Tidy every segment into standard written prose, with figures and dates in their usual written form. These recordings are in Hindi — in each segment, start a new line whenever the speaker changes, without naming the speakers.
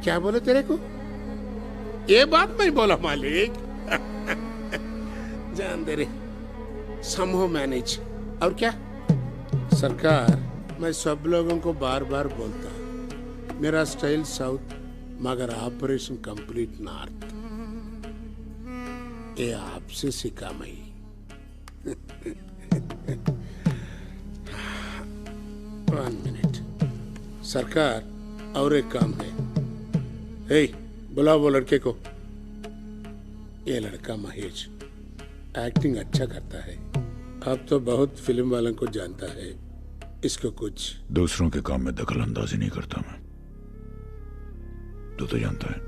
क्या बोले तेरे को? ये बात नहीं बोला मालिक। जान दे रे, समहो मैनेज। और क्या सरकार, मैं सब लोगों को बार बार बोलता, मेरा स्टाइल साउथ मगर ऑपरेशन कंप्लीट नॉर्थ। ये आपसे सीखा मैं। वन मिनट सरकार, और एक काम है। हे, बुलाओ वो लड़के को। ये लड़का महेश एक्टिंग अच्छा करता है। अब तो बहुत फिल्म वालों को जानता है। इसको कुछ
दूसरों के काम में दखल अंदाजी नहीं करता मैं, तू तो जानता है।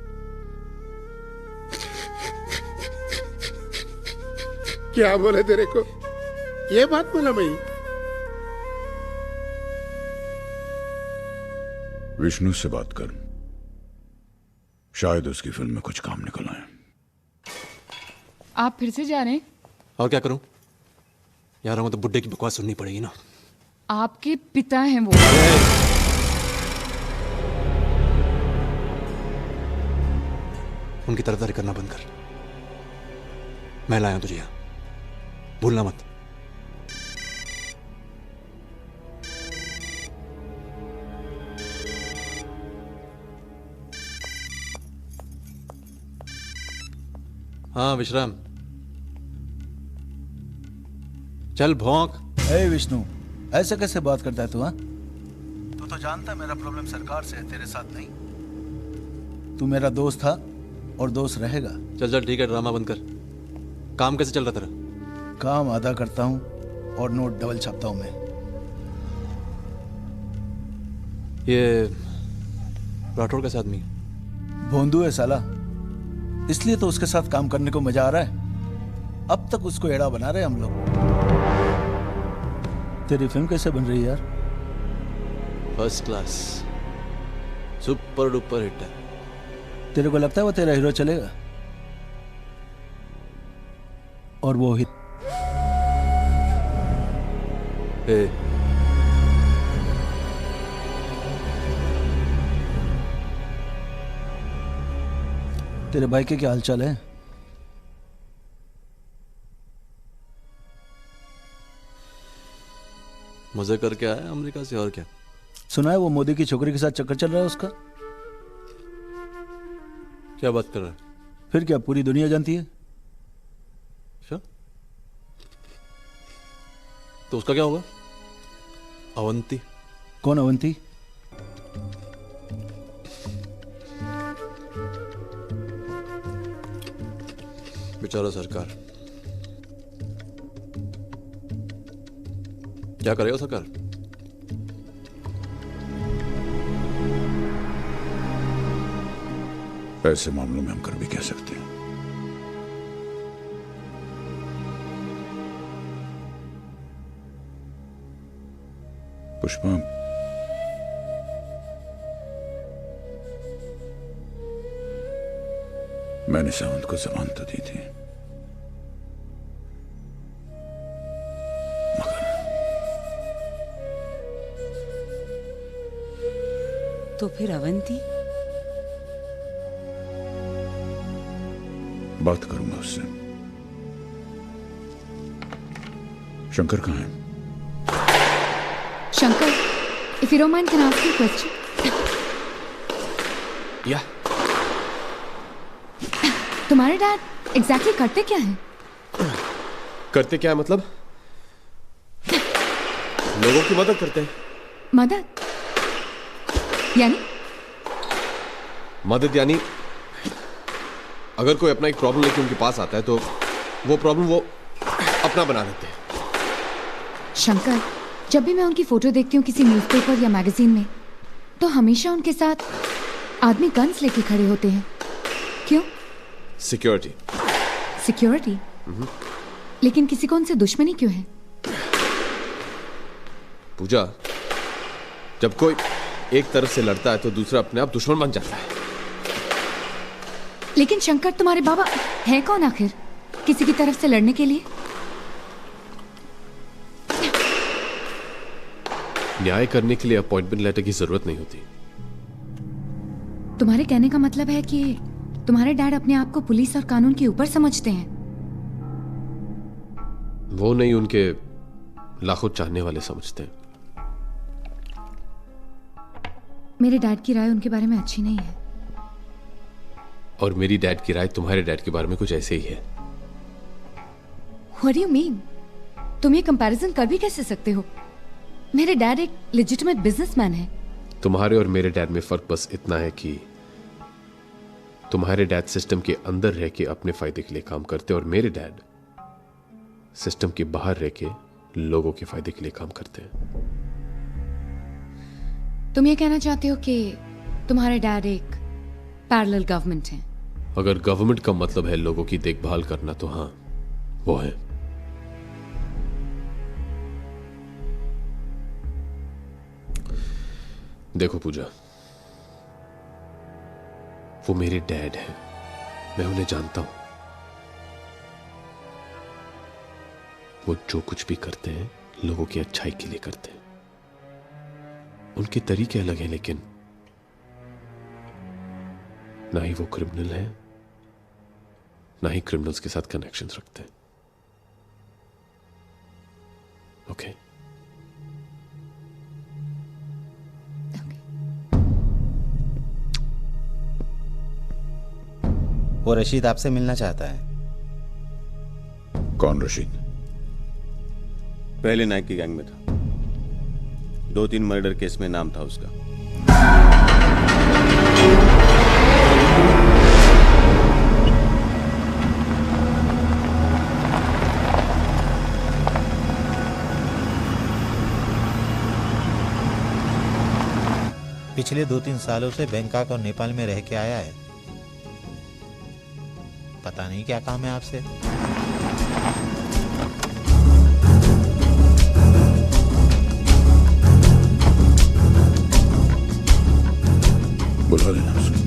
क्या बोले तेरे को? ये बात बोला मैं।
विष्णु से बात कर, शायद उसकी फिल्म में कुछ काम निकल आए।
आप फिर से जा रहे हैं?
और क्या करूं यार, हमें तो बुड्ढे की बकवास सुननी पड़ेगी ना।
आपके पिता हैं वो।
उनकी तरफदारी करना बंद कर। मैं लाया तुझे यहां, भूलना मत। हाँ विश्राम, चल भौंक।
ए विष्णु, ऐसे कैसे बात करता है तू? हाँ, तू तो जानता है मेरा प्रॉब्लम सरकार से है, तेरे साथ नहीं। तू मेरा दोस्त था और दोस्त रहेगा।
चल चल ठीक है, ड्रामा बंद कर। काम कैसे चल रहा तेरा?
काम आधा करता हूँ और नोट डबल छापता हूँ मैं।
ये राठौड़ कैसा आदमी है?
भोंदू है साला, इसलिए तो उसके साथ काम करने को मजा आ रहा है। अब तक उसको एड़ा बना रहे हम लोग। तेरी फिल्म कैसे बन रही है यार?
First class, super duper hit है।
तेरे को लगता है वो तेरा हीरो चलेगा? और वो हिट तेरे भाई के क्या हालचाल है?
मजे करके आया अमेरिका से, और क्या?
सुना है वो मोदी की छोकरी के साथ चक्कर चल रहा है उसका।
क्या बात कर रहा है?
फिर क्या, पूरी दुनिया जानती है।
अच्छा, तो उसका क्या होगा? अवंती?
कौन अवंती?
बेचारा सरकार, क्या करेगा सरकार?
ऐसे मामलों में हम कर भी कह सकते हैं। पुष्पा, मैंने सावंत को जमानत तो दी थी, मगर
तो फिर अवंती?
बात करूंगा उससे। शंकर कहाँ है?
Shankar, if you don't mind, can I ask you a question?
या
तुम्हारे डैड एग्जैक्टली करते क्या हैं?
करते क्या है मतलब? लोगों की मदद करते हैं।
मदद? यानी?
मदद यानी अगर कोई अपना एक प्रॉब्लम लेके उनके पास आता है तो वो प्रॉब्लम वो अपना बना देते हैं।
शंकर, जब भी मैं उनकी फोटो देखती हूँ किसी न्यूज़पेपर या मैगजीन में, तो हमेशा उनके साथ आदमी गन्स लेके खड़े होते हैं। क्यों?
सिक्योरिटी।
सिक्योरिटी? लेकिन किसी को उनसे दुश्मनी क्यों है?
पूजा, जब कोई एक तरफ से लड़ता है तो दूसरा अपने आप दुश्मन बन जाता है।
लेकिन शंकर, तुम्हारे बाबा है कौन आखिर किसी की तरफ से लड़ने के लिए?
न्याय करने के लिए अपॉइंटमेंट लेटर की जरूरत नहीं होती।
तुम्हारे कहने का मतलब है कि तुम्हारे डैड अपने आप को पुलिस और कानून के ऊपर समझते हैं?
वो नहीं, उनके लाखों चाहने वाले समझते हैं।
मेरे डैड की राय उनके बारे में अच्छी नहीं है।
और मेरी डैड की राय तुम्हारे डैड के बारे में कुछ ऐसे ही है।
What do you mean? तुम ये कंपैरिजन कर भी कैसे सकते हो? मेरे डैड एक लेजिटिमेट बिजनेसमैन है।
तुम्हारे और मेरे डैड में फर्क बस इतना है कि तुम्हारे डैड सिस्टम के अंदर रह के अपने फायदे के लिए काम करते और मेरे डैड सिस्टम के बाहर रह के लोगों के फायदे के लिए काम करते हैं।
तुम ये कहना चाहते हो कि तुम्हारे डैड एक पैरेलल गवर्नमेंट है?
अगर गवर्नमेंट का मतलब है लोगों की देखभाल करना तो हाँ, वो है। देखो पूजा, वो मेरे डैड हैं, मैं उन्हें जानता हूं। वो जो कुछ भी करते हैं लोगों की अच्छाई के लिए करते हैं। उनके तरीके अलग हैं, लेकिन ना ही वो क्रिमिनल है, ना ही क्रिमिनल्स के साथ कनेक्शंस रखते हैं। ओके?
वो रशीद आपसे मिलना चाहता है।
कौन रशीद?
पहले नाइक की गैंग में था, 2-3 मर्डर केस में नाम था उसका।
पिछले 2-3 सालों से बैंकॉक और नेपाल में रह के आया है। पता नहीं क्या काम है आपसे।
बुला लेना उसको।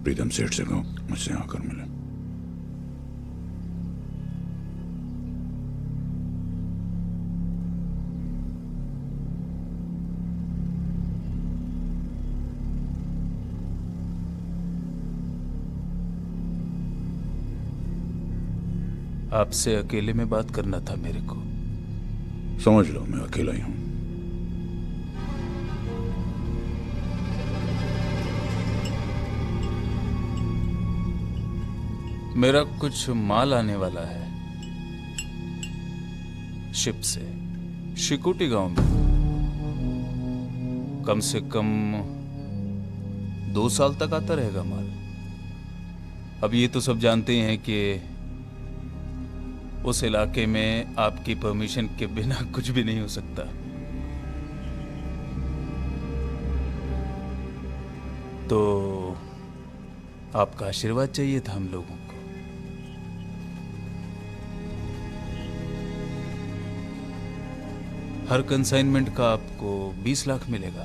प्रीतम सेठ से कहो मुझसे आकर मिले।
आपसे अकेले में बात करना था मेरे को।
समझ लो मैं अकेला ही हूं।
मेरा कुछ माल आने वाला है शिप से शिकुटी गांव में। कम से कम 2 साल तक आता रहेगा माल। अब ये तो सब जानते हैं कि उस इलाके में आपकी परमिशन के बिना कुछ भी नहीं हो सकता। तो आपका आशीर्वाद चाहिए था हम लोगों को। हर कंसाइनमेंट का आपको 20 लाख मिलेगा।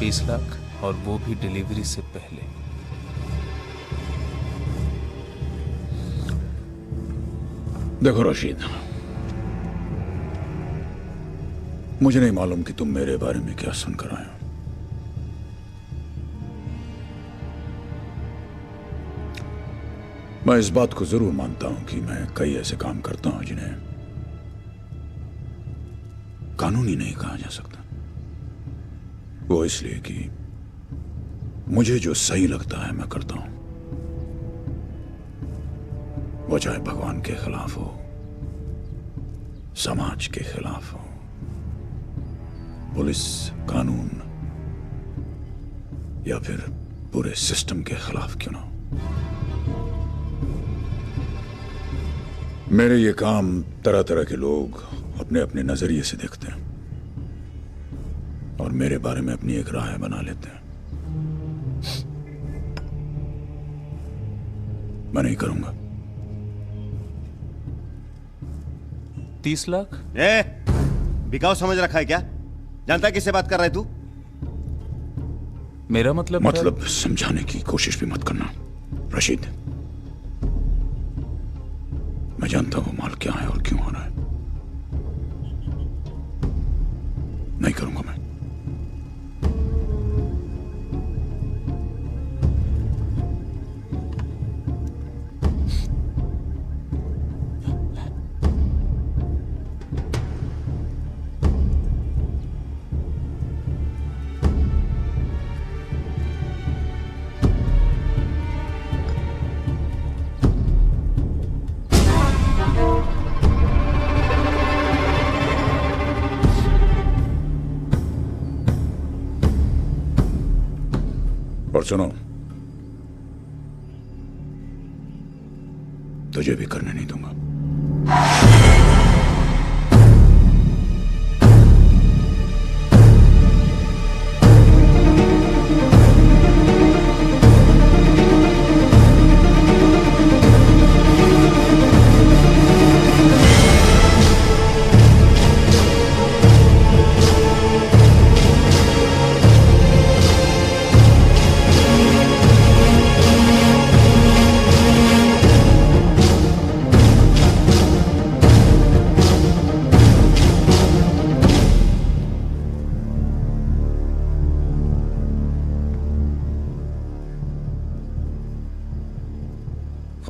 20 लाख, और वो भी डिलीवरी से पहले।
देखो रशीद, मुझे नहीं मालूम कि तुम मेरे बारे में क्या सुनकर आए हो। मैं इस बात को जरूर मानता हूं कि मैं कई ऐसे काम करता हूं जिन्हें कानूनी नहीं कहा जा सकता। वो इसलिए कि मुझे जो सही लगता है मैं करता हूं, वो चाहे भगवान के खिलाफ हो, समाज के खिलाफ हो, पुलिस, कानून या फिर पूरे सिस्टम के खिलाफ क्यों ना हो। मेरे ये काम तरह तरह के लोग अपने अपने नजरिए से देखते हैं और मेरे बारे में अपनी एक राय बना लेते हैं। मैं नहीं करूंगा।
30 लाख?
बिकाऊ समझ रखा है क्या? जानता है किससे बात कर रहा है तू?
मेरा मतलब
समझाने की कोशिश भी मत करना रशीद। मैं जानता हूं वो माल क्या है और क्यों हो रहा है। नहीं करूंगा मैं। और सुनो, तुझे भी करने नहीं दूंगा।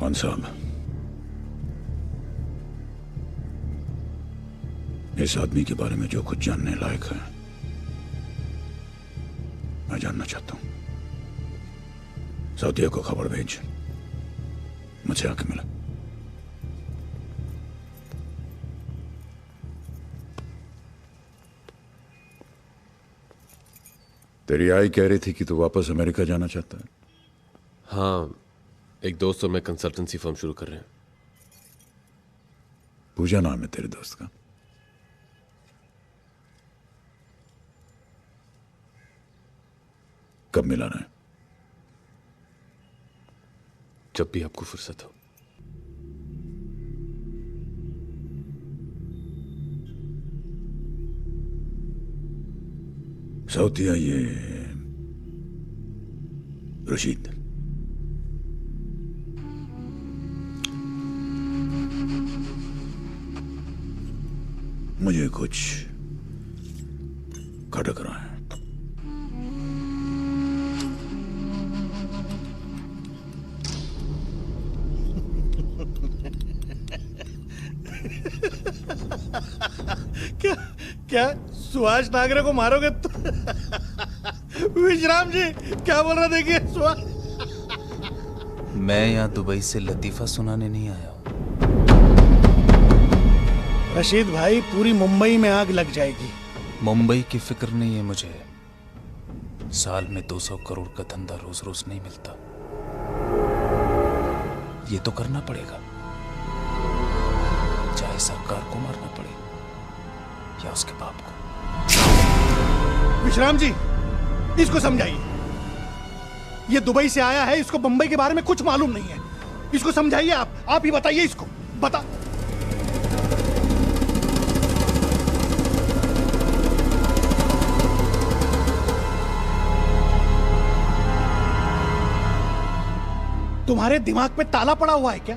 खान साहब, इस आदमी के बारे में जो कुछ जानने लायक है मैं जानना चाहता हूं। सऊदिया को खबर भेज, मुझसे आके मिला। तेरी आई कह रही थी कि तू वापस अमेरिका जाना चाहता है।
हाँ, एक दोस्त और मैं कंसल्टेंसी फर्म शुरू कर रहे हैं।
पूजा नाम है तेरे दोस्त का? कब मिलाना है?
जब भी आपको फुर्सत हो।
सऊदिया ये रशीद, मुझे कुछ खटक रहा है।
क्या सुभाष नागरे को मारोगे तो? विश्राम जी क्या बोल रहा? देखिए सुभाष, मैं यहाँ दुबई से लतीफा सुनाने नहीं आया हूँ।
रशीद भाई, पूरी मुंबई में आग लग जाएगी।
मुंबई की फिक्र नहीं है मुझे। साल में 200 करोड़ का धंधा रोज रोज नहीं मिलता। ये तो करना पड़ेगा, चाहे सरकार को मारना पड़े या उसके बाप को।
विश्राम जी, इसको समझाइए। ये दुबई से आया है, इसको बंबई के बारे में कुछ मालूम नहीं है। इसको समझाइए, आप ही बताइए इसको। बता। तुम्हारे दिमाग पे ताला पड़ा हुआ है क्या?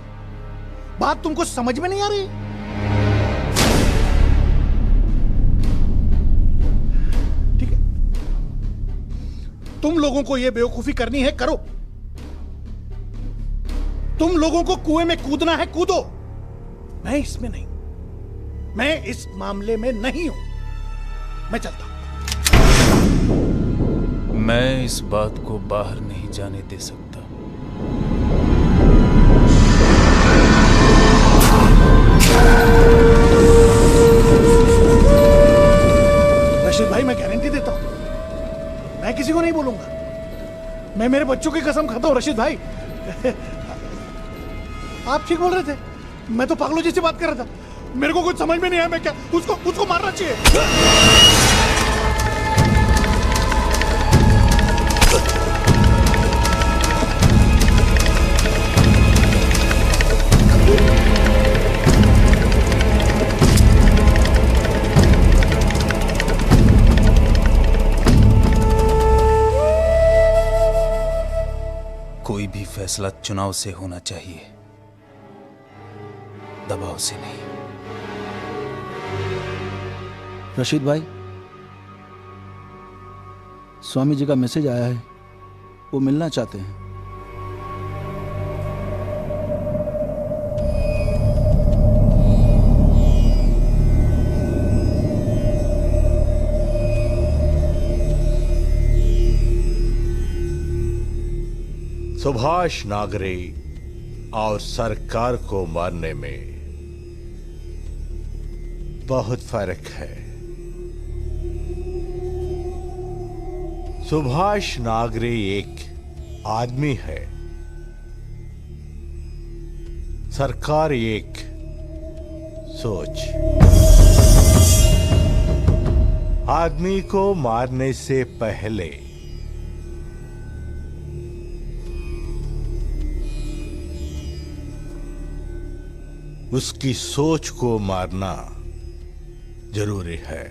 बात तुमको समझ में नहीं आ रही? ठीक है, तुम लोगों को यह बेवकूफी करनी है, करो। तुम लोगों को कुएं में कूदना है, कूदो। मैं इसमें नहीं, मैं इस मामले में नहीं हूं। मैं चलता हूं।
मैं इस बात को बाहर नहीं जाने दे सकता।
रशीद भाई, मैं गारंटी देता हूं, मैं किसी को नहीं बोलूंगा। मैं मेरे बच्चों की कसम खाता हूं। रशीद भाई, आप ठीक बोल रहे थे। मैं तो पागलों जैसी बात कर रहा था। मेरे को कुछ समझ में नहीं आया, मैं क्या उसको मारना चाहिए।
कोई भी फैसला चुनाव से होना चाहिए, दबाव से नहीं। रशीद भाई, स्वामी जी का मैसेज आया है, वो मिलना चाहते हैं।
सुभाष नागरे और सरकार को मारने में बहुत फर्क है। सुभाष नागरे एक आदमी है, सरकार एक सोच। आदमी को मारने से पहले उसकी सोच को मारना जरूरी है।